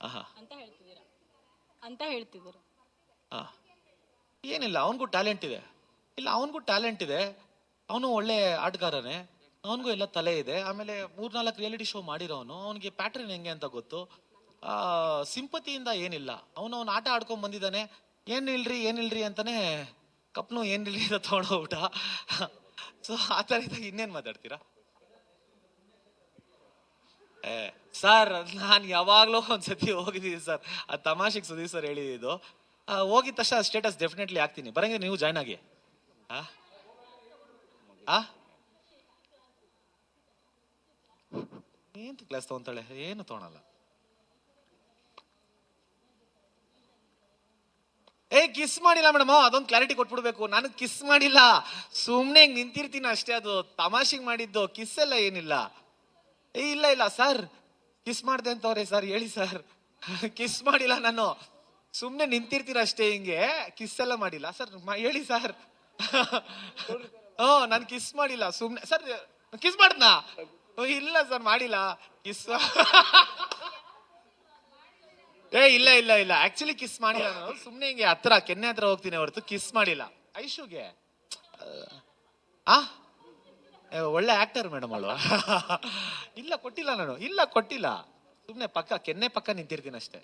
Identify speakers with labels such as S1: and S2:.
S1: ಆಹಾ.
S2: ಅಂತ ಹೇಳ್ತಿದ್ದೀರಾ.
S1: ಆ. ಏನಿಲ್ಲ, ಅವನಿಗೂ ಟ್ಯಾಲೆಂಟ್ ಇದೆ. ಇಲ್ಲ, ಅವನಿಗೂ ಟ್ಯಾಲೆಂಟ್ ಇದೆ, ಅವನು ಒಳ್ಳೆ ಆಟಗಾರನೇ, ಅವನಿಗೂ ಎಲ್ಲ ತಲೆ ಇದೆ. ಆಮೇಲೆ 3-4 ರಿಯಾಲಿಟಿ ಶೋ ಮಾಡಿರೋನು, ಅವನಿಗೆ ಪ್ಯಾಟ್ರನ್ ಹೆಂಗೆ ಅಂತ ಗೊತ್ತು. ಸಿಂಪತಿಯಿಂದ ಏನಿಲ್ಲ, ಅವನ ಆಟ ಆಡ್ಕೊಂಡ್ ಬಂದಿದ್ದಾನೆ. ಏನಿಲ್ರಿ ಅಂತಾನೆ ಕಪ್ನು ಏನಿಲ್ರಿ ಅಂತ ತಗೊಂಡೋಗ್ಬಿಟ್ಟ. ಸೊ ಆ ತರ ಇದ್ದಾಗ ಇನ್ನೇನ್ ಮಾತಾಡ್ತೀರಾ? ಸರ್, ನಾನು ಯಾವಾಗ್ಲೂ ಒಂದ್ಸತಿ ಹೋಗಿದ್ದೀನಿ ಸರ್, ಆ ತಮಾಷೆಗೆ ಸುದೀಪ್ ಸರ್ ಹೇಳಿದ್ದು. ಹೋಗಿದ ತಕ್ಷಣ ಸ್ಟೇಟಸ್ ಡೆಫಿನೆಟ್ಲಿ ಹಾಕ್ತೀನಿ, ಬರಂಗೆ ನೀವು ಜಾಯ್ನ್ ಆಗಿ. ಏನ್ ಕ್ಲಾಸ್ ತಗೊಂತಾಳೆ? ಏನು ತಗೊಳಲ್ಲ. ಕಿಸ್ ಮಾಡಿಲ್ಲ ಮೇಡಮ್, ಅದೊಂದು ಕ್ಲಾರಿಟಿ ಕೊಟ್ಬಿಡ್ಬೇಕು. ನಾನು ಕಿಸ್ ಮಾಡಿಲ್ಲ, ಸುಮ್ನೆ ಹಿಂಗ್ ನಿಂತಿರ್ತೀನಿ ಅಷ್ಟೇ, ಅದು ತಮಾಷೆಗೆ ಮಾಡಿದ್ದು, ಕಿಸ್ ಎಲ್ಲ ಏನಿಲ್ಲ. ಇಲ್ಲ ಸರ್, ಕಿಸ್ ಮಾಡ್ದೆ ಅಂತವ್ರೆ ಸರ್, ಹೇಳಿ ಸರ್. ಕಿಸ್ ಮಾಡಿಲ್ಲ ನಾನು, ಸುಮ್ನೆ ನಿಂತಿರ್ತೀರ ಅಷ್ಟೇ ಹಿಂಗೆ, ಕಿಸ್ ಎಲ್ಲ ಮಾಡಿಲ್ಲ ಸರ್, ಹೇಳಿ ಸರ್. ನಾನು ಕಿಸ್ ಮಾಡಿಲ್ಲ, ಸುಮ್ನೆ ಸರ್. ಕಿಸ್ ಮಾಡ್ದನಾ? ಇಲ್ಲ ಸರ್, ಮಾಡಿಲ್ಲ ಕಿಸ್. ಇಲ್ಲ ಆಕ್ಚುಲಿ ಕಿಸ್ ಮಾಡಿಲ್ಲ ನಾನು, ಸುಮ್ನೆ ಹಿಂಗೆ ಹತ್ರ ಕೆನ್ನೆ ಹತ್ರ ಹೋಗ್ತೀನಿ ಹೊರತು ಕಿಸ್ ಮಾಡಿಲ್ಲ. ಐಶುಗೆ ಒಳ್ಳೆ ಆಕ್ಟರ್ ಮೇಡಮ್ ಅವಳು. ಇಲ್ಲ ಕೊಟ್ಟಿಲ್ಲ ನಾನು, ಇಲ್ಲ ಕೊಟ್ಟಿಲ್ಲ, ಸುಮ್ನೆ ಪಕ್ಕ ಕೆನ್ನೆ ಪಕ್ಕ ನಿಂತಿರ್ತೀನಿ ಅಷ್ಟೇ.